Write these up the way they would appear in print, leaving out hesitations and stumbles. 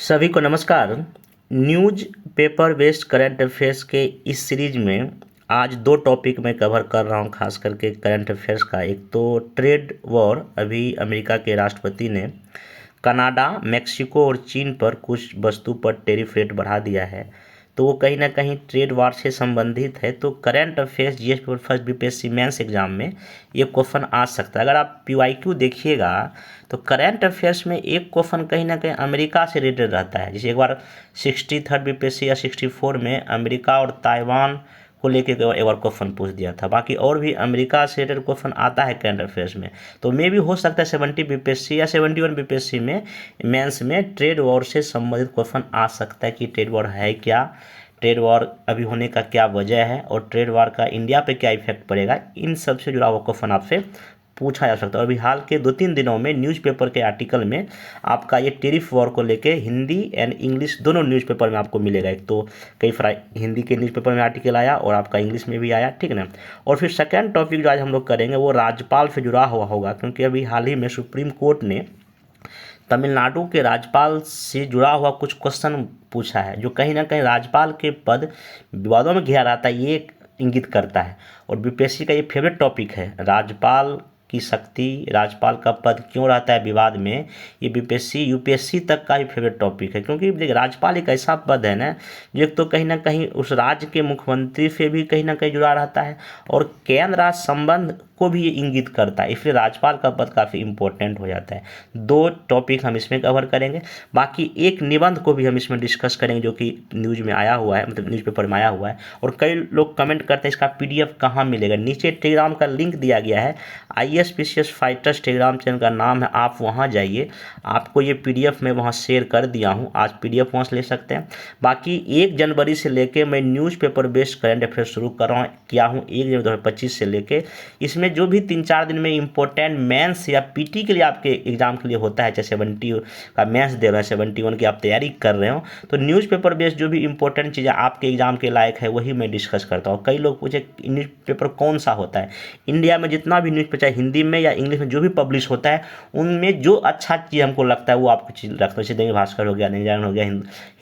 सभी को नमस्कार। News paper based current affairs के इस सीरीज में आज दो टॉपिक मैं कवर कर रहा हूं, खास करके करंट अफेयर्स का। एक तो ट्रेड वॉर, अभी अमेरिका के राष्ट्रपति ने कनाडा, मेक्सिको और चीन पर कुछ वस्तु पर टैरिफ रेट बढ़ा दिया है, तो वो कहीं ना कहीं ट्रेड वार से संबंधित है। तो current affairs GS paper first BPSC mains exam में ये क्वेश्चन आ सकता है। अगर आप पीवाईक्यू देखिएगा तो करंट अफेयर्स में एक क्वेश्चन कहीं ना कहीं अमेरिका से रिलेटेड रहता है। जैसे एक बार 63rd बीपीएससी या 64 में अमेरिका और ताइवान को लेके एक बार क्वेश्चन पूछ दिया था। बाकी और भी अमेरिका से रिलेटेड क्वेश्चन आता है करंट अफेयर्स में, तो मे भी हो सकता है 70 बीपीएससी या 71 बीपीएससी में मेंस में ट्रेड वॉर से संबंधित क्वेश्चन आ सकता है कि ट्रेड वॉर है क्या, ट्रेड वॉर अभी होने का क्या वजह है और ट्रेड वॉर का इंडिया पे क्या इफेक्ट पड़ेगा। इन सब से जुड़ा हुआ क्वेश्चन आपसे पूछा जा सकता है। और अभी हाल के 2-3 दिनों में न्यूज़पेपर के आर्टिकल में आपका ये टैरिफ वॉर को लेके हिंदी एंड इंग्लिश दोनों न्यूज़पेपर में आपको मिलेगा। एक तो कई हिंदी के न्यूज़पेपर में आर्टिकल आया और आपका इंग्लिश में भी आया, ठीक है ना। और फिर सेकेंड टॉपिक जो आज हम लोग करेंगे वो राज्यपाल से जुड़ा हुआ होगा, क्योंकि अभी हाल ही में सुप्रीम कोर्ट ने तमिलनाडु के राज्यपाल से जुड़ा हुआ कुछ क्वेश्चन पूछा है, जो कहीं ना कहीं राज्यपाल के पद विवादों में घिरा रहता है, ये इंगित करता है। और बीपीएससी का ये फेवरेट टॉपिक है, राज्यपाल की शक्ति, राज्यपाल का पद क्यों रहता है विवाद में। ये बीपीएससी यूपीएससी तक का ही फेवरेट टॉपिक है, क्योंकि देखिए राज्यपाल एक ऐसा पद है ना जो एक तो कहीं ना कहीं उस राज्य के मुख्यमंत्री से भी कहीं ना कहीं जुड़ा रहता है और केंद्र राज्य संबंध को भी ये इंगित करता है, इसलिए राज्यपाल का पद काफ़ी इंपॉर्टेंट हो जाता है। दो टॉपिक हम इसमें कवर करेंगे, बाकी एक निबंध को भी हम इसमें डिस्कस करेंगे जो कि न्यूज़ में आया हुआ है, मतलब न्यूज़पेपर में आया हुआ है। और कई लोग कमेंट करते हैं इसका पीडीएफ कहाँ मिलेगा। नीचे टेलीग्राम का लिंक दिया गया है, ISPCS फाइटर्स टेलीग्राम चैनल का नाम है, आप वहाँ जाइए, आपको ये पीडीएफ मैं वहाँ शेयर कर दिया हूँ, आज पीडीएफ वहाँ से ले सकते हैं। बाकी 1 जनवरी से लेके मैं न्यूज़पेपर बेस्ड करंट अफेयर शुरू कर रहा हूँ, किया हूँ 1 जनवरी 2025 से लेके। इसमें जो भी 3-4 दिन में इंपॉर्टेंट मेंस या पीटी के लिए आपके एग्जाम के लिए होता है, चाहे 70 का मेंस दे रहे हैं, 71 की आप तैयारी कर रहे हो, तो न्यूज़पेपर बेस्ड जो भी इंपॉर्टेंट चीज़ें आपके एग्जाम के लायक है वही मैं डिस्कस करता हूँ। कई लोग पूछे न्यूज़पेपर कौन सा होता है, इंडिया में जितना भी न्यूज़पेपर चाहे हिंदी में या इंग्लिश में जो भी पब्लिश होता है उनमें जो अच्छा चीज़ हमको लगता है वो आपको चीज़ रखता है। जैसे दैनिक भास्कर हो गया, दैनिक जागरण हो गया,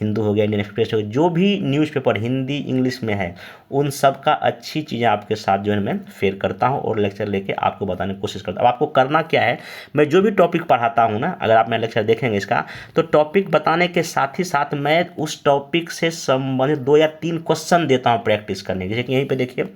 हिंदू हो गया, इंडियन एक्सप्रेस हो गया, जो भी न्यूज़पेपर हिंदी इंग्लिश में है उन सब का अच्छी चीज़ें आपके साथ जो है मैं शेयर करता हूँ और लेक्चर लेके आपको बताने की कोशिश करता हूँ। अब आपको करना क्या है, मैं जो भी टॉपिक पढ़ाता हूँ ना, अगर आप मेरा लेक्चर देखेंगे इसका, तो टॉपिक बताने के साथ ही साथ मैं उस टॉपिक से संबंधित 2 या 3 क्वेश्चन देता हूँ प्रैक्टिस करने के। जैसे कि यहीं पे देखिए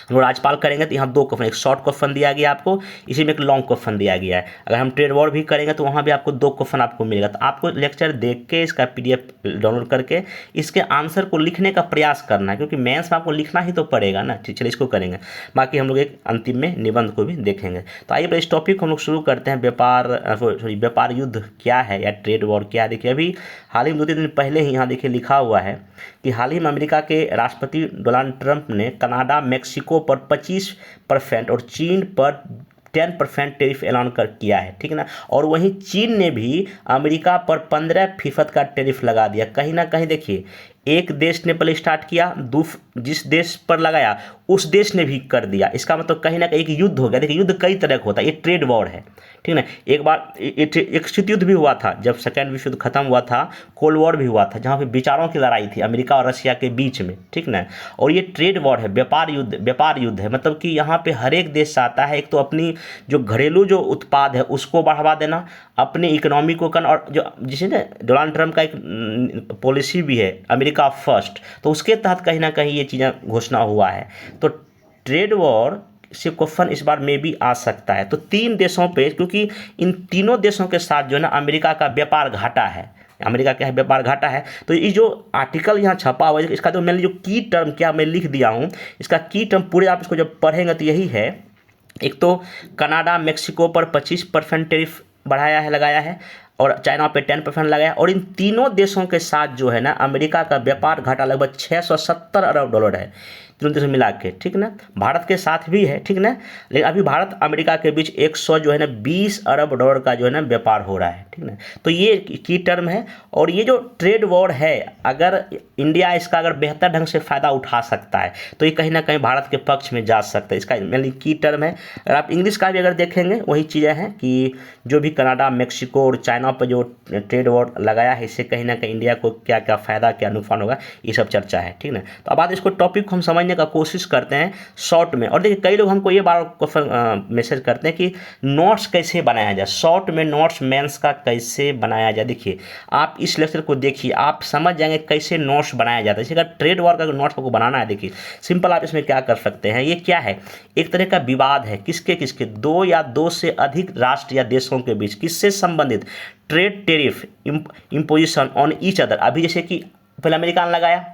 हम राज्यपाल करेंगे तो यहाँ 2 क्वेश्चन, एक शॉर्ट क्वेश्चन दिया गया आपको, इसी में एक लॉन्ग क्वेश्चन दिया गया है। अगर हम ट्रेड वॉर भी करेंगे तो वहाँ भी आपको 2 क्वेश्चन आपको मिलेगा। तो आपको लेक्चर देख के इसका पीडीएफ डाउनलोड करके इसके आंसर को लिखने का प्रयास करना है, क्योंकि मेंस में आपको लिखना ही तो पड़ेगा ना। चलिए इसको करेंगे, बाकी हम लोग एक अंतिम में निबंध को भी देखेंगे। तो आइए इस टॉपिक को हम लोग शुरू करते हैं। व्यापार युद्ध क्या है या ट्रेड वॉर क्या है। देखिए अभी हाल ही में 2-3 दिन पहले ही यहाँ देखिए लिखा हुआ है कि हाल ही में अमेरिका के राष्ट्रपति डोनाल्ड ट्रंप ने कनाडा, मेक्सिको पर 25% और चीन पर 10% टैरिफ ऐलान कर किया है, ठीक है ना। और वहीं चीन ने भी अमेरिका पर 15% का टैरिफ लगा दिया। कहीं ना कहीं देखिए एक देश ने पहले स्टार्ट किया, जिस देश पर लगाया उस देश ने भी कर दिया। इसका मतलब कहीं ना कहीं एक युद्ध हो गया। देखिए युद्ध कई तरह का होता है, ये ट्रेड वॉर है, ठीक है ना। एक बार एक शीत युद्ध भी हुआ था, जब सेकेंड विश्व युद्ध खत्म हुआ था, कोल्ड वॉर भी हुआ था, जहाँ पे विचारों की लड़ाई थी अमेरिका और रशिया के बीच में, ठीक ना। और ये ट्रेड वॉर है, व्यापार युद्ध है, मतलब कि यहाँ पे हर एक देश आता है, एक तो अपनी जो घरेलू जो उत्पाद है उसको बढ़ावा देना, अपनी इकोनॉमी को करना, और जो जिसे ना डोनाल्ड ट्रंप का एक पॉलिसी भी है अमेरिका फर्स्ट, तो उसके तहत कहीं ना कहीं ये चीज़ें घोषणा हुआ है। तो ट्रेड वॉर से क्वेश्चन इस बार में भी आ सकता है। तो 3 देशों पे, क्योंकि इन तीनों देशों के साथ जो है ना अमेरिका का व्यापार घाटा है, अमेरिका का व्यापार घाटा है। तो ये जो आर्टिकल यहाँ छपा हुआ है इसका जो मैंने जो की टर्म क्या मैं लिख दिया हूँ, इसका की टर्म पूरे आप इसको जब पढ़ेंगे तो यही है। एक तो कनाडा, मेक्सिको पर 25% टैरिफ बढ़ाया है, लगाया है, और चाइना पे 10% लगाया। और इन तीनों देशों के साथ जो है ना अमेरिका का व्यापार घाटा लगभग $670 अरब है। तीनों देशों मिला के, ठीक ना। भारत के साथ भी है, ठीक ना। लेकिन अभी भारत अमेरिका के बीच 100 जो है ना 20 अरब डॉलर का जो है ना व्यापार हो रहा है, ठीक ना। तो ये की टर्म है। और ये जो ट्रेड वॉर है, अगर इंडिया इसका अगर बेहतर ढंग से फ़ायदा उठा सकता है तो ये कहीं ना कहीं भारत के पक्ष में जा सकता है। इसका मेनली की टर्म है। अगर आप इंग्लिश का भी अगर देखेंगे वही चीज़ें हैं कि जो भी कनाडा, मेक्सिको और चाइना पर जो ट्रेड वॉर लगाया है, इससे कहीं ना कहीं इंडिया को क्या क्या फ़ायदा, क्या नुकसान होगा, ये सब चर्चा है, ठीक ना। तो अब बात इसको टॉपिक को हम समझने का कोशिश करते हैं शॉर्ट में। और देखिए कई लोग हमको ये बार क्वेश्चन मैसेज करते हैं कि नोट्स कैसे बनाया जाए, शॉर्ट में नोट्स मेंस का कैसे बनाया जाए। देखिए आप इस लेक्चर को देखिए, आप समझ जाएंगे कैसे नोट्स बनाया जाता है। जैसे अगर ट्रेड वॉर का नोट्स आपको बनाना है, देखिए सिंपल आप इसमें क्या कर सकते हैं। ये क्या है, एक तरह का विवाद है, किसके किसके, दो या दो से अधिक राष्ट्र या देशों के बीच, किससे संबंधित, trade tariff imposition on each other. अभी जैसे कि पहले अमेरिका ने लगाया,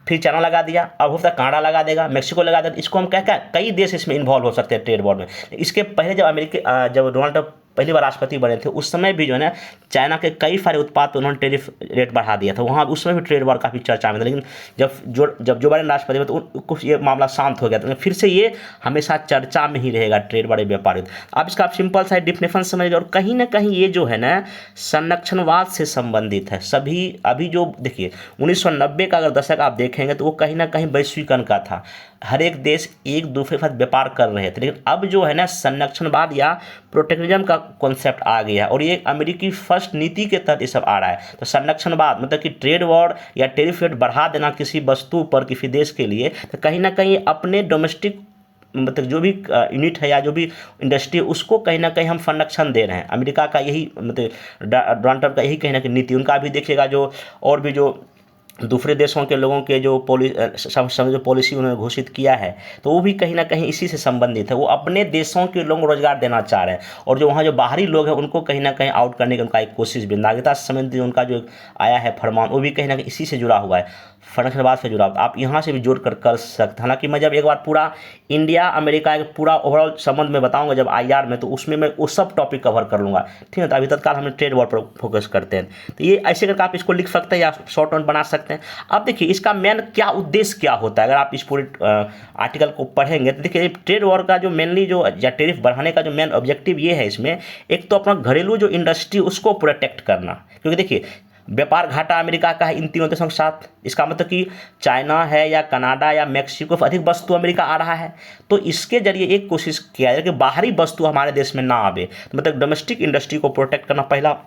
फिर चाइना लगा दिया, अब हो सकता है कनाडा लगा देगा, मेक्सिको लगा देगा। इसको हम क्या क्या कई देश इसमें इन्वॉल्व हो सकते हैं ट्रेड वॉर में। इसके पहले जब डोनाल्ड ट्रंप पहली बार राष्ट्रपति बने थे, उस समय भी जो है ना चाइना के कई सारे उत्पाद पर उन्होंने टेरिफ रेट बढ़ा दिया था। वहाँ उस समय भी ट्रेड वॉर काफ़ी चर्चा में था। लेकिन जब जो बाइडेन राष्ट्रपति बने तो कुछ ये मामला शांत हो गया था। फिर से ये हमेशा चर्चा में ही रहेगा ट्रेड वॉर, व्यापार युद्ध। आप इसका आप सिंपल सा डिफिनेशन समझिए। और कहीं ना कहीं ये जो है ना संरक्षणवाद से संबंधित है। सभी अभी जो देखिए 1990 का अगर दशक आप देखेंगे तो वो कहीं ना कहीं वैश्वीकरण का था। हर एक देश एक दूसरे के साथ व्यापार कर रहे थे। लेकिन अब जो है ना संरक्षणवाद या प्रोटेक्शनिज्म का कॉन्सेप्ट आ गया और ये अमेरिकी फर्स्ट नीति के तहत ये सब आ रहा है। तो संरक्षणवाद मतलब कि ट्रेड वॉर या टेरिफ रेट बढ़ा देना किसी वस्तु पर किसी देश के लिए, तो कहीं ना कहीं अपने डोमेस्टिक मतलब जो भी यूनिट है या जो भी इंडस्ट्री है उसको कहीं ना कहीं हम संरक्षण दे रहे हैं। अमेरिका का यही मतलब डोनाल्ड ट्रंप का यही कहीं ना कहीं नीति। उनका भी देखिएगा जो और भी जो दूसरे देशों के लोगों के जो पॉलिसी उन्होंने घोषित किया है, तो वो भी कहीं ना कहीं इसी से संबंधित है। वो अपने देशों के लोगों को रोजगार देना चाह रहे हैं और जो वहाँ जो बाहरी लोग हैं उनको कहीं ना कहीं आउट करने की उनका एक कोशिश भी। नागरिकता संबंधी उनका जो आया है फरमान, वो भी कहीं ना कहीं इसी से जुड़ा हुआ है, संरक्षणवाद से जुड़ा। आप यहाँ से भी जोड़ कर सकते हैं। हालांकि मैं जब एक बार पूरा इंडिया अमेरिका के पूरा ओवरऑल संबंध में बताऊंगा जब IR में, तो उसमें मैं वो सब टॉपिक कवर कर लूँगा, ठीक है। तो अभी तत्काल हम ट्रेड वॉर पर फोकस करते हैं। तो ये ऐसे करके आप इसको लिख सकते हैं या शॉर्ट नोट बना सकते हैं। अब देखिए इसका मेन क्या उद्देश्य क्या होता है। अगर आप इस पूरे आर्टिकल को पढ़ेंगे तो देखिए ट्रेड वॉर का जो मेनली जो या टेरिफ बढ़ाने का जो मेन ऑब्जेक्टिव ये है, इसमें एक तो अपना घरेलू जो इंडस्ट्री उसको प्रोटेक्ट करना। क्योंकि देखिए व्यापार घाटा अमेरिका का है इन तीनों देशों के साथ। इसका मतलब कि चाइना है या कनाडा या मेक्सिको से अधिक वस्तु अमेरिका आ रहा है, तो इसके जरिए एक कोशिश किया जाए कि बाहरी वस्तु हमारे देश में ना आवे। तो मतलब डोमेस्टिक इंडस्ट्री को प्रोटेक्ट करना पहला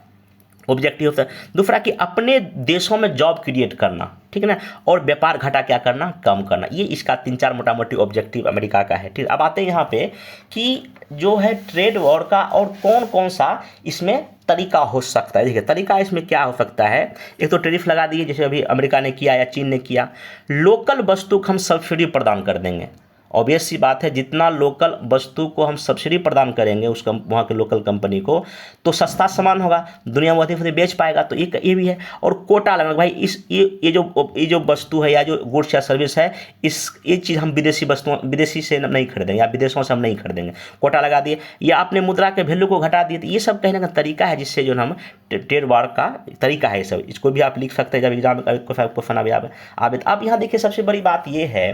ऑब्जेक्टिव होता है। दूसरा कि अपने देशों में जॉब क्रिएट करना, ठीक है ना, और व्यापार घाटा क्या करना, कम करना। ये इसका 3-4 मोटा मोटी ऑब्जेक्टिव अमेरिका का है, ठीक। अब आते हैं यहाँ पे कि जो है ट्रेड वॉर का और कौन कौन सा इसमें तरीका हो सकता है। देखिए तरीका इसमें क्या हो सकता है। एक तो टैरिफ लगा दिए जैसे अभी अमेरिका ने किया या चीन ने किया। लोकल वस्तु को हम सब्सिडी प्रदान कर देंगे। ऑब्वियस सी बात है, जितना लोकल वस्तु को हम सब्सिडी प्रदान करेंगे उसका वहाँ के लोकल कंपनी को, तो सस्ता सामान होगा, दुनिया में अधिक से बेच पाएगा। तो ये भी है। और कोटा लगाना भाई, ये जो वस्तु है या जो गुड्स या सर्विस है, ये चीज़ हम विदेशी से नहीं खरीदेंगे या विदेशों से हम नहीं खरीदेंगे। कोटा लगा दिए या अपने मुद्रा के वैल्यू को घटा दिए। तो ये सब कहीं ना कहीं तरीका है जिससे जो हम ट्रेड वॉर का तरीका है। सब इसको भी आप लिख सकते हैं जब एग्जाम क्वेश्चन आवे। अब यहाँ देखिए सबसे बड़ी बात ये है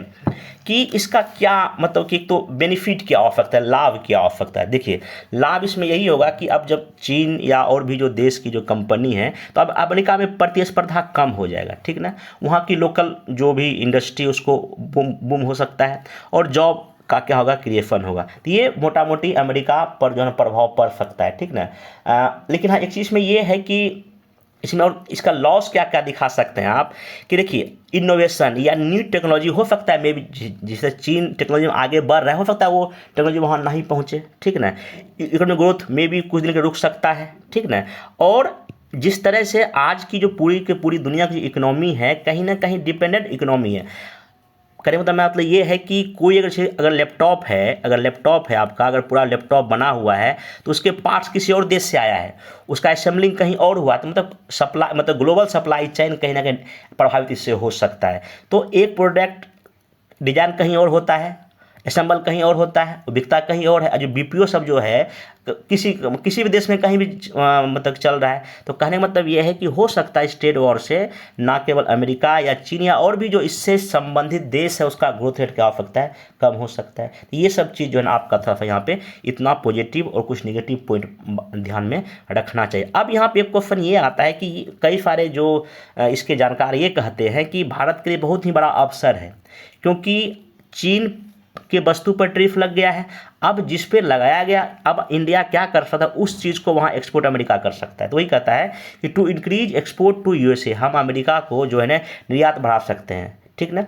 कि इसका क्या मतलब कि एक तो बेनिफिट क्या हो सकता है, लाभ क्या हो सकता है। देखिए लाभ इसमें यही होगा कि अब जब चीन या और भी जो देश की जो कंपनी है, तो अब अमेरिका में प्रतिस्पर्धा कम हो जाएगा, ठीक ना। वहाँ की लोकल जो भी इंडस्ट्री उसको बूम हो सकता है और जॉब का क्या होगा, क्रिएशन होगा। तो ये मोटा मोटी अमेरिका पर जो है प्रभाव पड़ सकता है, ठीक ना। लेकिन हाँ एक चीज़ में ये है कि इसमें और इसका लॉस क्या क्या दिखा सकते हैं आप कि देखिए इनोवेशन या न्यू टेक्नोलॉजी हो सकता है, मे भी जिससे चीन टेक्नोलॉजी में आगे बढ़ रहा है, हो सकता है वो टेक्नोलॉजी वहाँ नहीं पहुँचे, ठीक ना। इकोनॉमिक ग्रोथ में भी कुछ दिन के रुक सकता है, ठीक ना। और जिस तरह से आज की जो पूरी दुनिया की इकोनॉमी है, कहीं ना कहीं डिपेंडेंट इकोनॉमी है। कहने का मतलब ये है कि कोई अगर लैपटॉप है आपका, अगर पूरा लैपटॉप बना हुआ है तो उसके पार्ट्स किसी और देश से आया है, उसका असेंबलिंग कहीं और हुआ, तो मतलब ग्लोबल सप्लाई चेन कहीं ना कहीं प्रभावित इससे हो सकता है। तो एक प्रोडक्ट डिजाइन कहीं और होता है, असेंबल कहीं और होता है, बिकता कहीं और है। जो बीपीओ सब जो है किसी भी देश में कहीं भी मतलब चल रहा है। तो कहने का मतलब ये है कि हो सकता है इस ट्रेड वॉर से ना केवल अमेरिका या चीन या और भी जो इससे संबंधित देश है उसका ग्रोथ रेट क्या हो सकता है, कम हो सकता है। तो ये सब चीज़ जो है ना आपका था यहाँ पे इतना पॉजिटिव और कुछ निगेटिव पॉइंट ध्यान में रखना चाहिए। अब यहाँ पे एक क्वेश्चन ये आता है कि कई सारे जो इसके जानकार ये कहते हैं कि भारत के लिए बहुत ही बड़ा अवसर है, क्योंकि चीन के वस्तु पर टैरिफ लग गया है। अब जिस पे लगाया गया, अब इंडिया क्या कर सकता है, उस चीज़ को वहाँ एक्सपोर्ट अमेरिका कर सकता है। तो वही कहता है कि to increase export to USA, हम अमेरिका को जो है ना निर्यात बढ़ा सकते हैं, ठीक ना।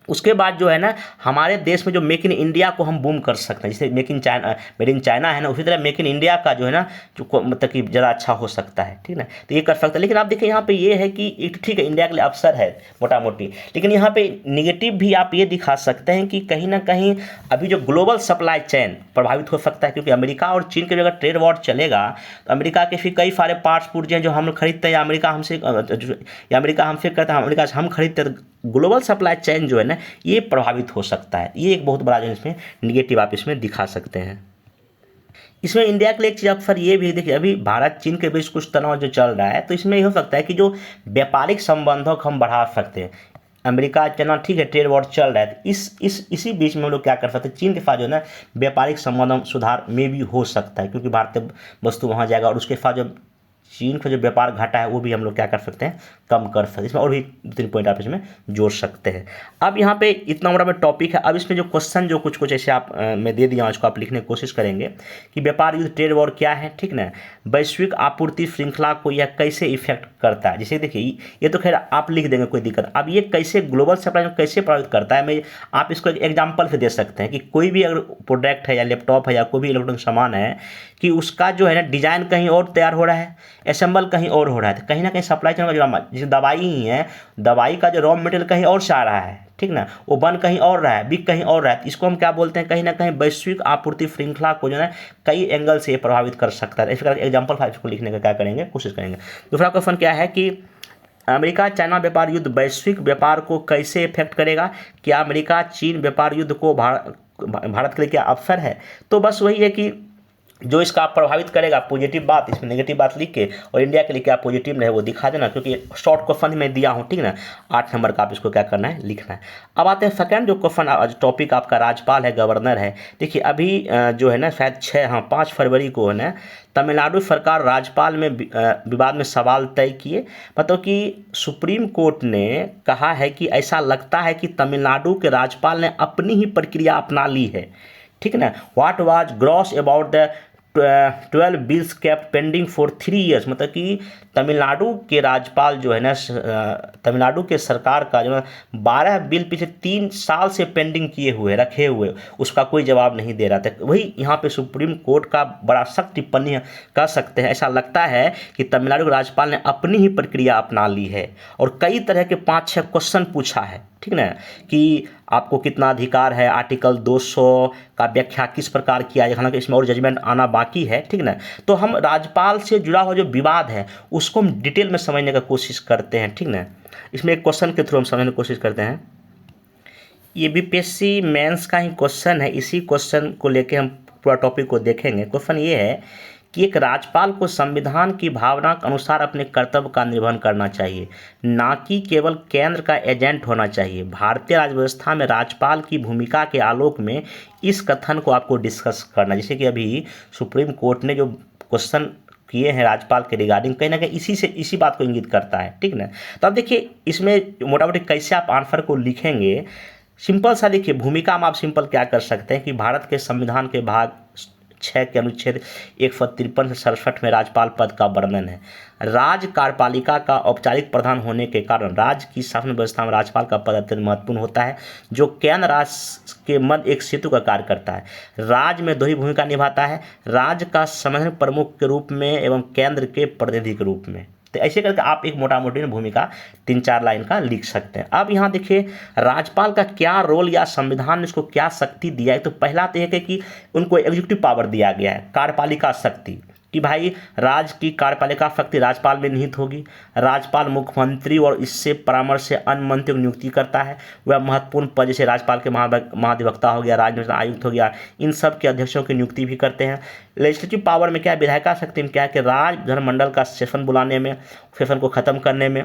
उसके बाद जो है ना हमारे देश में जो मेक इन इंडिया को हम बूम कर सकते हैं, जैसे मेड इन चाइना है ना, उसी तरह मेक इन इंडिया का जो है ना जो मतलब कि ज़्यादा अच्छा हो सकता है, ठीक ना। तो ये कर सकता है। लेकिन आप देखिए यहाँ पे ये है कि एक ठीक है इंडिया के लिए अवसर है मोटा मोटी, लेकिन यहाँ पे निगेटिव भी आप ये दिखा सकते हैं कि कहीं ना कहीं अभी जो ग्लोबल सप्लाई चेन प्रभावित हो सकता है, क्योंकि अमेरिका और चीन के अगर ट्रेड वॉर चलेगा तो अमेरिका के फिर कई सारे पार्ट्स पुर्जे हैं जो हम खरीदते हैं या अमेरिका हमसे करता है, अमेरिका से हम खरीदते हैं। ग्लोबल सप्लाई चेन जो है ना ये प्रभावित हो सकता है। ये एक बहुत बड़ा जो इसमें निगेटिव आप इसमें दिखा सकते हैं। इसमें इंडिया के लिए एक चीज़ अक्सर ये भी देखिए, अभी भारत चीन के बीच कुछ तनाव जो चल रहा है, तो इसमें ये हो सकता है कि जो व्यापारिक संबंधों को हम बढ़ा सकते हैं। अमेरिका चाइना ठीक है ट्रेड वॉर चल रहा है, तो इसी बीच में हम लोग क्या कर सकते हैं, चीन के साथ जो है ना व्यापारिक संबंधों सुधार में भी हो सकता है, क्योंकि भारतीय वस्तु वहाँ जाएगा और उसके साथ जो चीन का जो व्यापार घाटा है वो भी हम लोग क्या कर सकते हैं, कम कर सकते हैं। इसमें और भी 2-3 पॉइंट आप इसमें जोड़ सकते हैं। अब यहाँ पे इतना बड़ा में टॉपिक है। अब इसमें जो क्वेश्चन जो कुछ ऐसे आप मैं दे दिया उसको आप लिखने की कोशिश करेंगे कि व्यापार युद्ध ट्रेड वॉर क्या है, ठीक ना। वैश्विक आपूर्ति श्रृंखला को यह कैसे इफेक्ट करता है। जैसे देखिए ये तो खैर आप लिख देंगे, कोई दिक्कत। अब ये कैसे ग्लोबल सप्लाई में कैसे प्रभावित करता है, मैं आप इसको एक एग्जाम्पल से दे सकते हैं कि कोई भी अगर प्रोडक्ट है या लैपटॉप है या कोई भी इलेक्ट्रॉनिक सामान है कि उसका जो है ना डिज़ाइन कहीं और तैयार हो रहा है, असेंबल कहीं और हो रहा है, तो कहीं ना कहीं सप्लाई चेन का जो जैसे दवाई ही है, दवाई का जो रॉ मटेरियल कहीं और से आ रहा है, ठीक ना, वो बन कहीं और रहा है, बिक कहीं और रहा है। इसको हम क्या बोलते हैं, कहीं ना कहीं वैश्विक आपूर्ति श्रृंखला को जो है कई एंगल से प्रभावित कर सकता है। इस प्रकार एग्जाम्पल 5 को लिखने का क्या करेंगे, कोशिश करेंगे। दूसरा क्वेश्चन क्या है कि अमेरिका चाइना व्यापार युद्ध वैश्विक व्यापार को कैसे इफेक्ट करेगा। क्या अमेरिका चीन व्यापार युद्ध को भारत के लिए क्या अवसर है। तो बस वही है कि जो इसका प्रभावित करेगा पॉजिटिव बात, इसमें नेगेटिव बात लिख के, और इंडिया के लिए क्या पॉजिटिव रहे वो दिखा देना, क्योंकि शॉर्ट क्वेश्चन मैं दिया हूँ, ठीक ना। 8 नंबर का आप इसको क्या करना है, लिखना है। अब आते हैं सेकंड जो क्वेश्चन टॉपिक आपका राज्यपाल है, गवर्नर है। देखिए अभी जो है ना शायद 5 फरवरी को है ना तमिलनाडु सरकार राज्यपाल में विवाद में सवाल तय किए। मतलब कि सुप्रीम कोर्ट ने कहा है कि ऐसा लगता है कि तमिलनाडु के राज्यपाल ने अपनी ही प्रक्रिया अपना ली है, ठीक ना। What was gross about the 12 bills kept pending for 3 years. मतलब कि तमिलनाडु के राज्यपाल जो है ना तमिलनाडु के सरकार का जो है 12 बिल पिछले 3 साल से पेंडिंग किए हुए रखे हुए, उसका कोई जवाब नहीं दे रहा था। वही यहाँ पे सुप्रीम कोर्ट का बड़ा सख्त टिप्पणी कर सकते हैं। ऐसा लगता है कि तमिलनाडु के राज्यपाल ने अपनी ही प्रक्रिया अपना ली है और कई तरह के 5-6 क्वेश्चन पूछा है, ठीक ना, कि आपको कितना अधिकार है, आर्टिकल 200 का व्याख्या किस प्रकार किया जाए, हालांकि इसमें और जजमेंट आना बाकी है, ठीक ना। तो हम राज्यपाल से जुड़ा हुआ जो विवाद है उसको हम डिटेल में समझने का कोशिश करते हैं, ठीक ना। इसमें एक क्वेश्चन के थ्रू हम समझने की कोशिश करते हैं। ये बीपीएससी मेंस का ही क्वेश्चन है, इसी क्वेश्चन को लेके हम पूरा टॉपिक को देखेंगे। क्वेश्चन ये है कि एक राज्यपाल को संविधान की भावना के अनुसार अपने कर्तव्य का निर्वहन करना चाहिए, ना कि केवल केंद्र का एजेंट होना चाहिए। भारतीय राज्य व्यवस्था में राज्यपाल की भूमिका के आलोक में इस कथन को आपको डिस्कस करना। जैसे कि अभी सुप्रीम कोर्ट ने जो क्वेश्चन किए हैं राज्यपाल के रिगार्डिंग, कहीं ना कहीं इसी बात को इंगित करता है, ठीक ना। तो अब देखिए इसमें मोटा मोटी कैसे आप आंसर को लिखेंगे, सिंपल सा देखिए भूमिका में आप सिंपल क्या कर सकते हैं कि भारत के संविधान के भाग 6 के अनुच्छेद 153 से 67 में राज्यपाल पद का वर्णन है। राज्य कार्यपालिका का औपचारिक प्रधान होने के कारण राज्य की शासन व्यवस्था में राज्यपाल का पद अत्यंत महत्वपूर्ण होता है, जो केंद्र राज्य के मध्य एक सेतु का कार्य करता है। राज्य में 2 ही भूमिका निभाता है, राज्य का संवैधानिक प्रमुख के रूप में एवं केंद्र के प्रतिनिधि के रूप में। तो ऐसे करके आप एक मोटा मोटी भूमिका 3-4 लाइन का लिख सकते हैं। अब यहाँ देखिए राज्यपाल का क्या रोल या संविधान ने इसको क्या शक्ति दिया है। तो पहला तो यह है कि उनको एग्जीक्यूटिव पावर दिया गया है, कार्यपालिका शक्ति, कि भाई राज्य की कार्यपालिका शक्ति राज्यपाल में निहित होगी। राज्यपाल मुख्यमंत्री और इससे परामर्श से अन्य मंत्रियों की नियुक्ति करता है। वह महत्वपूर्ण पद जैसे राज्यपाल के महाधिवक्ता हो गया, राज्य निर्वाचन आयुक्त हो गया, इन सब के अध्यक्षों की नियुक्ति भी करते हैं। लेजिस्लेटिव पावर में क्या है, विधायिका शक्ति में क्या है कि राज्य विधानमंडल का सेशन बुलाने में, सेशन को खत्म करने में,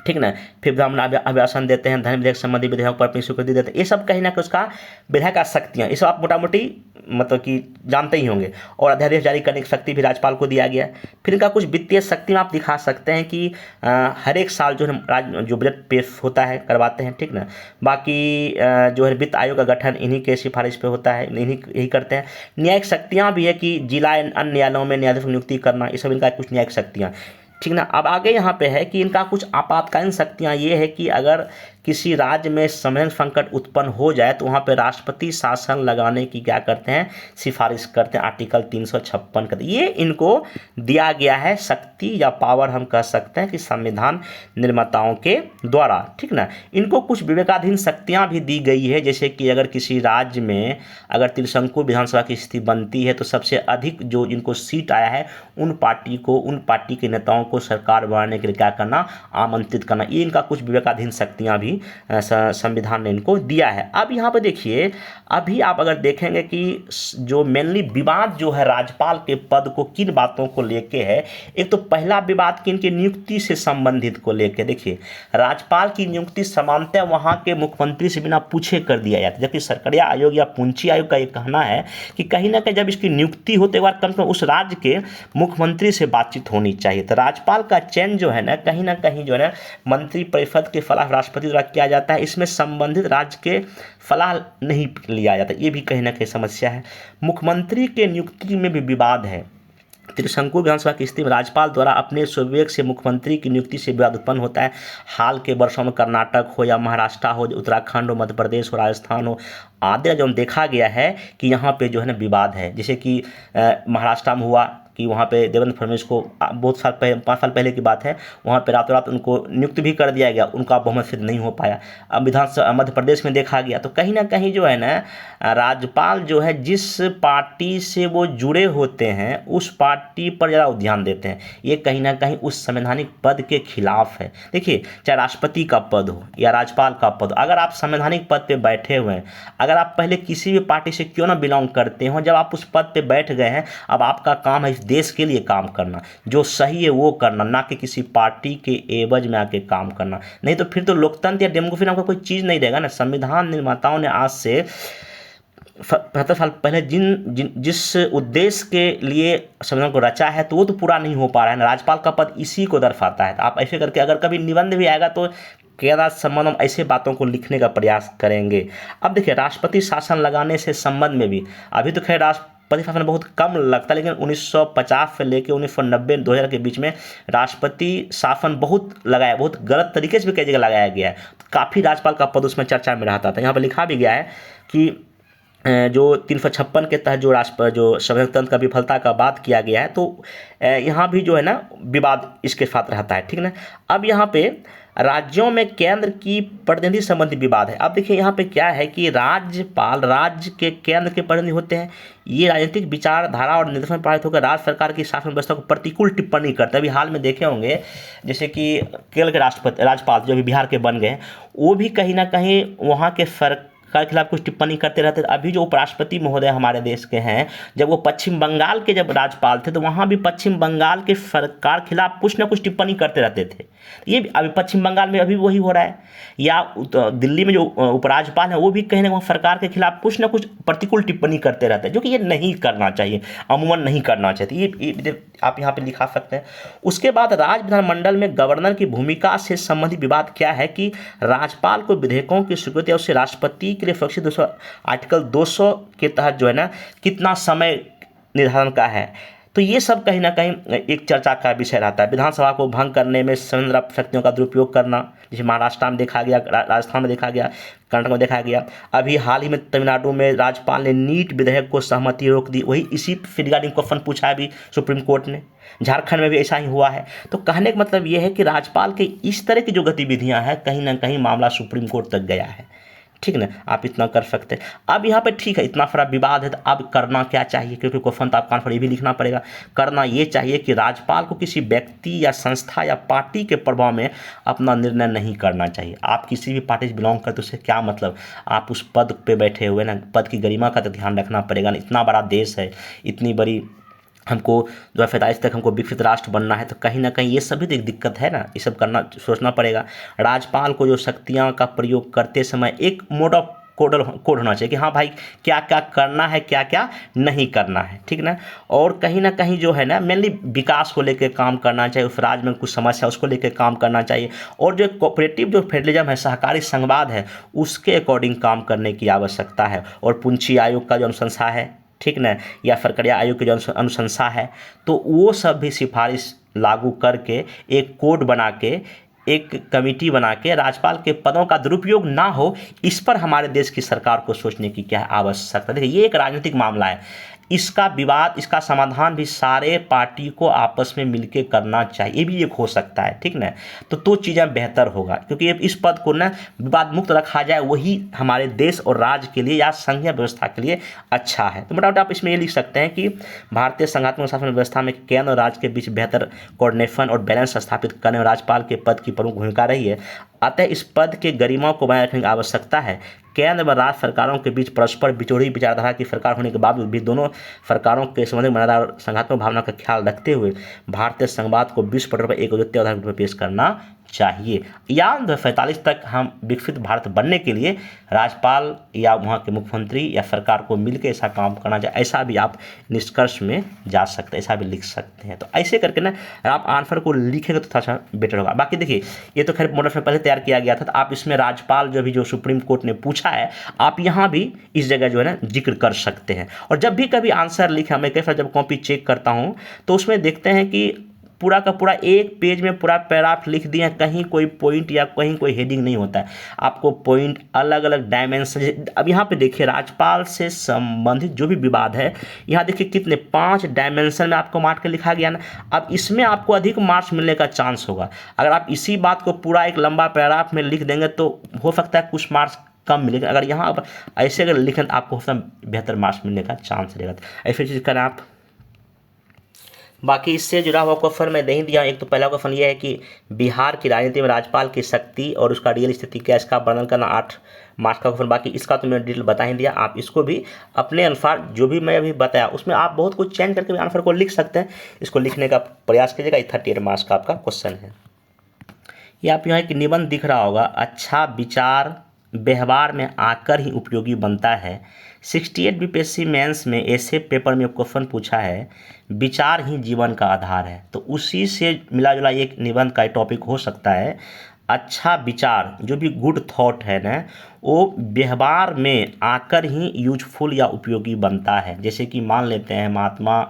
ठीक ना, फिर विधानमंडल अभिभाषण देते हैं, धन विधेयक संबंधी विधेयकों पर अपनी स्वीकृति देते हैं। ये सब कहीं ना कहीं उसका विधायक का शक्तियाँ, ये सब आप मोटा मोटी मतलब कि जानते ही होंगे। और अध्यादेश जारी करने की शक्ति भी राज्यपाल को दिया गया है। फिर इनका कुछ वित्तीय शक्ति में आप दिखा सकते हैं कि हर एक साल जो है जो बजट पेश होता है, करवाते हैं, ठीक ना। बाकी जो है वित्त आयोग का गठन इन्हीं के सिफारिश पे होता है, इन्हीं यही करते हैं। न्यायिक शक्तियाँ भी है कि जिला अन्य न्यायालयों में न्यायाधीश की नियुक्ति करना, ये सब इनका कुछ न्यायिक शक्तियाँ, ठीक ना। अब आगे यहाँ पे है कि इनका कुछ आपातकालीन शक्तियाँ ये है कि अगर किसी राज्य में संवैधानिक संकट उत्पन्न हो जाए तो वहाँ पे राष्ट्रपति शासन लगाने की क्या करते हैं, सिफारिश करते हैं, आर्टिकल 356 करते हैं। ये इनको दिया गया है शक्ति या पावर, हम कह सकते हैं कि संविधान निर्माताओं के द्वारा, ठीक ना। इनको कुछ विवेकाधीन शक्तियाँ भी दी गई है, जैसे कि अगर किसी राज्य में अगर त्रिशंकु विधानसभा की स्थिति बनती है तो सबसे अधिक जो इनको सीट आया है उन पार्टी के नेताओं को सरकार बनाने के लिए क्या करना, आमंत्रित करना। ये इनका कुछ विवेकाधीन शक्तियाँ भी संविधान ने इनको दिया है। अब यहाँ पे देखिए, अभी आप अगर देखेंगे कि जो मेनली विवाद जो है राज्यपाल के पद को किन बातों को लेके है, एक तो पहला विवाद कि इनकी नियुक्ति से संबंधित को लेके। देखिए, राज्यपाल की नियुक्ति सामान्यतः वहाँ के मुख्यमंत्री से बिना पूछे कर दिया जाता है, जबकि सरकड़िया आयोग या पूंची आयोग का ये कहना है कि कहीं ना कहीं जब इसकी नियुक्ति होते बार कम से कम उस राज्य के मुख्यमंत्री से बातचीत होनी चाहिए। तो राज्यपाल का चयन जो है ना कहीं जो है ना मंत्री परिषद के सलाह राष्ट्रपति द्वारा किया जाता है, इसमें संबंधित राज्य के सलाह नहीं लिया जाता। ये भी कहीं ना कहीं समस्या है। मुख्यमंत्री के नियुक्ति में भी विवाद है। त्रिशंकु विधानसभा की स्थिति में राज्यपाल द्वारा अपने स्वविवेक से मुख्यमंत्री की नियुक्ति से विवाद उत्पन्न होता है। हाल के वर्षों में कर्नाटक हो या महाराष्ट्र हो, उत्तराखंड हो, मध्य प्रदेश हो, राजस्थान हो आदि जो देखा गया है कि यहाँ पे जो है ना विवाद है। जैसे कि महाराष्ट्र में हुआ कि वहाँ पे देवेंद्र फडणवीस को बहुत साल पहले, 5 साल पहले की बात है, वहाँ पे रातों रात उनको नियुक्त भी कर दिया गया, उनका बहुमत सिद्ध नहीं हो पाया। अब विधानसभा मध्य प्रदेश में देखा गया। तो कहीं ना कहीं जो है ना राज्यपाल जो है जिस पार्टी से वो जुड़े होते हैं उस पार्टी पर ज़्यादा ध्यान देते हैं। ये कहीं ना कहीं उस संवैधानिक पद के खिलाफ है। देखिए, चाहे राष्ट्रपति का पद हो या राज्यपाल का पद, अगर आप संवैधानिक पद पर बैठे हुए हैं, अगर आप पहले किसी भी पार्टी से क्यों ना बिलोंग करते हो, जब आप उस पद पर बैठ गए हैं, अब आपका काम है देश के लिए काम करना, जो सही है वो करना, ना कि किसी पार्टी के एवज में आके काम करना। नहीं तो फिर तो लोकतंत्र या डेमोक्रेसी नाम का कोई चीज़ नहीं रहेगा ना। संविधान निर्माताओं ने आज से 75 साल पहले जिस उद्देश्य के लिए संविधान को रचा है तो वो तो पूरा नहीं हो पा रहा है ना। राज्यपाल का पद इसी को दर्शाता है। तो आप ऐसे करके अगर कभी निबंध भी आएगा तो केंद्र संबंध हम ऐसे बातों को लिखने का प्रयास करेंगे। अब देखिए, राष्ट्रपति शासन लगाने से संबंध में भी अभी तो खैर राष्ट्रपति शासन बहुत कम लगता है, लेकिन 1950 से लेकर 1990-2000 के बीच में राष्ट्रपति शासन बहुत लगाया, बहुत गलत तरीके से भी कई जगह लगाया गया है। तो काफ़ी राज्यपाल का पद उसमें चर्चा में रहता था। यहाँ पर लिखा भी गया है कि जो 356 के तहत जो संवैधानिक तंत्र का विफलता का बात किया गया है, तो यहाँ भी जो है ना विवाद इसके साथ रहता है, ठीक ना। अब यहाँ पे राज्यों में केंद्र की प्रतिनिधि संबंधी विवाद है। अब देखिए, यहाँ पे क्या है कि राज्यपाल राज्य के केंद्र के प्रतिनिधि होते हैं। ये राजनीतिक विचारधारा और निर्देशन में पारित होकर राज्य सरकार की शासन व्यवस्था को प्रतिकूल टिप्पणी करते हैं। अभी हाल में देखे होंगे जैसे कि केरल के राज्यपाल जो अभी बिहार के बन गए, वो भी कहीं ना कहीं वहाँ के सरकार के खिलाफ कुछ टिप्पणी करते रहते थे। अभी जो उपराष्ट्रपति महोदय हमारे देश के हैं, जब वो पश्चिम बंगाल के जब राज्यपाल थे तो वहाँ भी पश्चिम बंगाल के सरकार खिलाफ कुछ ना कुछ टिप्पणी करते रहते थे। ये अभी पश्चिम बंगाल में अभी वही हो रहा है। या दिल्ली में जो उपराज्यपाल है वो भी कहीं ना कहीं सरकार के खिलाफ कुछ ना कुछ प्रतिकूल टिप्पणी करते रहते हैं, जो कि ये नहीं करना चाहिए, अमूमन नहीं करना चाहिए। ये आप यहाँ पे लिखा सकते हैं। उसके बाद राज्य विधानमंडल में गवर्नर की भूमिका से संबंधित विवाद क्या है कि राज्यपाल को विधेयकों की स्वीकृति और उससे राष्ट्रपति के लिए सुरक्षित आर्टिकल 200 के तहत जो है ना कितना समय निर्धारण का है। तो ये सब कहीं ना कहीं एक चर्चा का विषय रहता है। विधानसभा को भंग करने में संवैधानिक शक्तियों का दुरुपयोग करना, जैसे महाराष्ट्र में देखा गया, राजस्थान में देखा गया, कर्नाटक में देखा गया। अभी हाल ही में तमिलनाडु में राज्यपाल ने नीट विधेयक को सहमति रोक दी। वही इसी रिगार्डिंग क्वेश्चन पूछा है अभी सुप्रीम कोर्ट ने। झारखंड में भी ऐसा ही हुआ है। तो कहने का मतलब ये है कि राज्यपाल के इस तरह की जो गतिविधियां हैं, कहीं ना कहीं मामला सुप्रीम कोर्ट तक गया है, ठीक ना, आप इतना कर सकते हैं। अब यहाँ पे ठीक है, इतना सारा विवाद है तो अब करना क्या चाहिए, क्योंकि क्वेश्चन तो आपका आंसर ये भी लिखना पड़ेगा। करना ये चाहिए कि राज्यपाल को किसी व्यक्ति या संस्था या पार्टी के प्रभाव में अपना निर्णय नहीं करना चाहिए। आप किसी भी पार्टी से बिलोंग करते, उससे क्या मतलब, आप उस पद पे बैठे हुए ना, पद की गरिमा का तो ध्यान रखना पड़ेगा ना। इतना बड़ा देश है, इतनी बड़ी हमको 2045 तक हमको विकसित राष्ट्र बनना है, तो कहीं ना कहीं ये सभी तो एक दिक्कत है ना, ये सब करना सोचना पड़ेगा। राज्यपाल को जो शक्तियाँ का प्रयोग करते समय एक मोड ऑफ कोड होना चाहिए कि हाँ भाई क्या क्या करना है, क्या क्या नहीं करना है, ठीक ना। और कहीं ना कहीं जो है ना, मेनली विकास को लेकर काम करना चाहिए, उस राज्य में कुछ समस्या उसको लेकर काम करना चाहिए। और जो कोऑपरेटिव जो फेडरलिज्म है, सहकारी संघवाद है, उसके अकॉर्डिंग काम करने की आवश्यकता है। और पूंजी आयोग का जो अनुशंसा है, ठीक ना, या फरकरिया आयोग की जो अनुशंसा है, तो वो सब भी सिफारिश लागू करके एक कोड बना के, एक कमेटी बना के राज्यपाल के पदों का दुरुपयोग ना हो, इस पर हमारे देश की सरकार को सोचने की क्या आवश्यकता। देखिए ये एक राजनीतिक मामला है, इसका विवाद, इसका समाधान भी सारे पार्टी को आपस में मिलके करना चाहिए, ये भी एक हो सकता है, ठीक ना। तो चीज़ें बेहतर होगा, क्योंकि इस पद को ना विवाद मुक्त रखा जाए, वही हमारे देश और राज्य के लिए या संघीय व्यवस्था के लिए अच्छा है। तो मोटामोटी आप इसमें ये लिख सकते हैं कि भारतीय संघात्मक शासन व्यवस्था में केंद्र और राज्य के बीच बेहतर कोऑर्डिनेशन और बैलेंस स्थापित करने में राज्यपाल के पद की प्रमुख भूमिका रही है। अतः इस पद के गरिमा को बनाए रखने की आवश्यकता है। केंद्र व राज्य सरकारों के बीच परस्पर बिछोड़ी विचारधारा की सरकार होने के बावजूद भी दोनों सरकारों के संबंधित मर्यादा और संघात्मक भावना का ख्याल रखते हुए भारतीय संघवाद को विश्व पटल पर एक अद्वितीय आधार पर पेश करना चाहिए। या 2045 तक हम विकसित भारत बनने के लिए राज्यपाल या वहाँ के मुख्यमंत्री या सरकार को मिलकर ऐसा काम करना चाहिए, ऐसा भी आप निष्कर्ष में जा सकते हैं, ऐसा भी लिख सकते हैं। तो ऐसे करके ना आप आंसर को लिखेंगे तो थोड़ा सा बेटर होगा। बाकी देखिए ये तो खैर मॉडल में पहले तैयार किया गया था, तो आप इसमें राज्यपाल जो सुप्रीम कोर्ट ने पूछा है, आप यहाँ भी इस जगह जो है ना जिक्र कर सकते हैं। और जब भी कभी आंसर लिखे, मैं कई बार जब कॉपी चेक करता हूँ तो उसमें देखते हैं कि पूरा का पूरा एक पेज में पूरा पैराग्राफ लिख दिए, कहीं कोई पॉइंट या कहीं कोई हेडिंग नहीं होता है। आपको पॉइंट अलग अलग डायमेंशन, अब यहाँ पे देखिए राज्यपाल से संबंधित जो भी विवाद है, यहाँ देखिए कितने 5 डायमेंशन में आपको मार्क के लिखा गया ना। अब इसमें आपको अधिक मार्क्स मिलने का चांस होगा। अगर आप इसी बात को पूरा एक लंबा पैराग्राफ में लिख देंगे तो हो सकता है कुछ मार्क्स कम मिलेगा। अगर यहाँ पर ऐसे अगर लिखें तो आपको बेहतर मार्क्स मिलने का चांस रहेगा। ऐसी चीज़ करें आप। बाकी इससे जुड़ा हुआ क्वेश्चन मैं नहीं दिया। एक तो पहला क्वेश्चन ये है कि बिहार की राजनीति में राज्यपाल की शक्ति और उसका रियल स्थिति क्या, इसका वर्णन करना, 8 मार्क्स का क्वेश्चन। बाकी इसका तो मैंने डिटेल बता ही दिया, आप इसको भी अपने अनुसार जो भी मैं अभी बताया उसमें आप बहुत कुछ चेंज करके भी आंसर को लिख सकते हैं। इसको लिखने का प्रयास कीजिएगा। 38 मार्क्स का आपका क्वेश्चन है। ये आप यहाँ एक निबंध दिख रहा होगा, अच्छा विचार व्यवहार में आकर ही उपयोगी बनता है। 68 बीपीएससी मेंस में ऐसे पेपर में क्वेश्चन पूछा है, विचार ही जीवन का आधार है। तो उसी से मिला जुला एक निबंध का टॉपिक हो सकता है, अच्छा विचार जो भी गुड थॉट है ना, वो व्यवहार में आकर ही यूजफुल या उपयोगी बनता है। जैसे कि मान लेते हैं महात्मा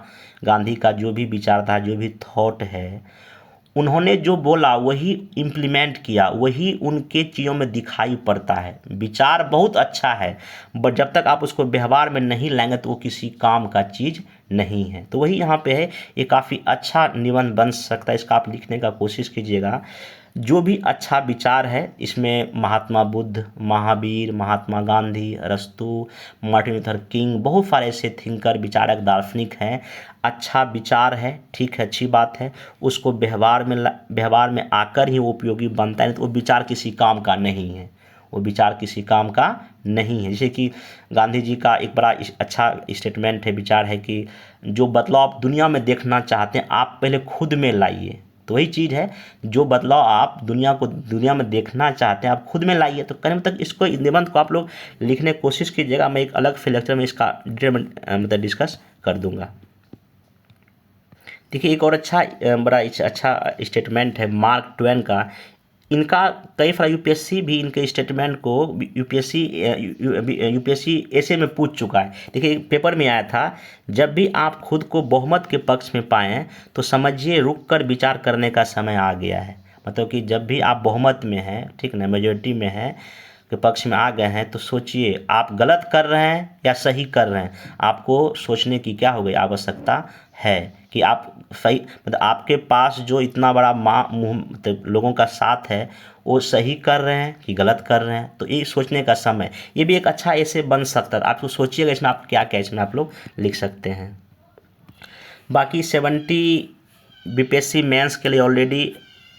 गांधी का जो भी विचार था, जो भी थॉट है, उन्होंने जो बोला वही इम्प्लीमेंट किया, वही उनके चीज़ों में दिखाई पड़ता है। विचार बहुत अच्छा है बट जब तक आप उसको व्यवहार में नहीं लाएंगे तो वो किसी काम का चीज़ नहीं है। तो वही यहाँ पे है, ये काफ़ी अच्छा निबंध बन सकता है, इसका आप लिखने का कोशिश कीजिएगा। जो भी अच्छा विचार है इसमें Mahatma Buddha, Mahavir, Mahatma Gandhi, अरस्तू, Martin Luther king, बहुत सारे ऐसे थिंकर, विचारक, दार्शनिक हैं। अच्छा विचार है, ठीक है, अच्छी बात है, उसको व्यवहार में आकर ही वो उपयोगी बनता है। तो वो विचार किसी काम का नहीं है, वो विचार किसी काम का नहीं है। जैसे कि गांधी जी का एक बड़ा अच्छा स्टेटमेंट है, विचार है कि जो बदलाव आप दुनिया में देखना चाहते हैं आप पहले खुद में लाइए। तो वही चीज़ है, जो बदलाव आप दुनिया में देखना चाहते हैं आप खुद में लाइए। तो कहीं तक इसको निबंध को आप लोग लिखने की कोशिश कीजिएगा। मैं एक अलग से लेक्चर में इसका डिटेल में मतलब डिस्कस कर दूंगा। देखिए एक और बड़ा अच्छा स्टेटमेंट है मार्क ट्वेन का। इनका कई सारा यूपीएससी भी इनके स्टेटमेंट को यूपीएससी ऐसे में पूछ चुका है। देखिए पेपर में आया था, जब भी आप खुद को बहुमत के पक्ष में पाएं तो समझिए रुककर विचार करने का समय आ गया है। मतलब कि जब भी आप बहुमत में हैं, ठीक ना, मेजोरिटी में हैं, के पक्ष में आ गए हैं, तो सोचिए आप गलत कर रहे हैं या सही कर रहे हैं। आपको सोचने की क्या हो गई आवश्यकता है। कि आप सही मतलब आपके पास जो इतना बड़ा मतलब लोगों का साथ है वो सही कर रहे हैं कि गलत कर रहे हैं, तो ये सोचने का समय, ये भी एक अच्छा ऐसे बन सकता है। आप तो सोचिएगा इसमें आप क्या क्या इसमें आप लोग लिख सकते हैं। बाकी 70 बीपीएससी मेंस के लिए ऑलरेडी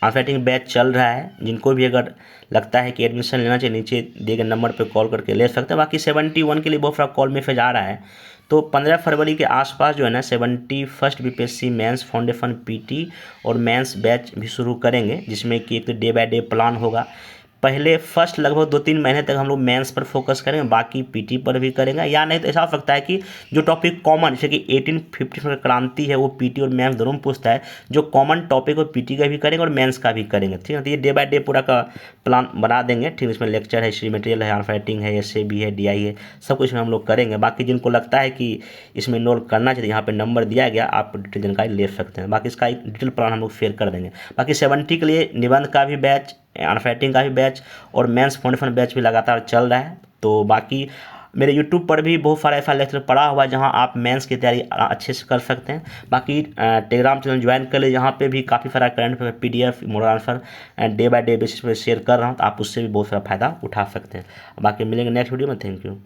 ऑनफाइटिंग बैच चल रहा है। जिनको भी अगर लगता है कि एडमिशन लेना चाहिए, नीचे दिए गए नंबर पर कॉल करके ले सकते हैं। बाकी 71 के लिए बहुत सारा कॉल मैसेज आ रहा है, तो 15 फरवरी के आसपास जो है ना 71st BPSC mains foundation PT और मेंस बैच भी शुरू करेंगे, जिसमें कि एक तो डे बाय डे प्लान होगा। पहले फर्स्ट लगभग 2-3 महीने तक हम लोग मेंस पर फोकस करेंगे, बाकी पीटी पर भी करेंगे, या नहीं तो ऐसा हो सकता है कि जो टॉपिक कॉमन, जैसे कि 1850 क्रांति है, वो पीटी और मेंस दोनों में पूछता है। जो कॉमन टॉपिक वो पीटी का भी करेंगे और मेंस का भी करेंगे, ठीक है। तो ये डे बाय डे पूरा का प्लान बना देंगे, ठीक है। इसमें लेक्चर है, हिस्ट्री मटेरियल है, आर्ट है, एसए भी है, डीआई है, सब कुछ में हम लोग करेंगे। बाकी जिनको लगता है कि इसमें इनरोल करना चाहिए, यहाँ पे नंबर दिया गया, आप डिटेल जानकारी ले सकते हैं। बाकी इसका एक डिटेल प्लान हम लोग शेयर कर देंगे। बाकी 70 के लिए निबंध का भी बैच, अनफाइटिंग का भी बैच और मेंस फाउंडेशन बैच भी लगातार चल रहा है। तो बाकी मेरे यूट्यूब पर भी बहुत सारा ऐसा लेक्चर पड़ा हुआ है जहां आप मेंस की तैयारी अच्छे से कर सकते हैं। बाकी टेलीग्राम चैनल ज्वाइन कर ले, जहां पे भी काफ़ी सारा current PDF model answer day by day basis पर शेयर कर रहा हूं, तो आप उससे भी बहुत सारा फायदा उठा सकते हैं। बाकी मिलेंगे नेक्स्ट वीडियो में। Thank you.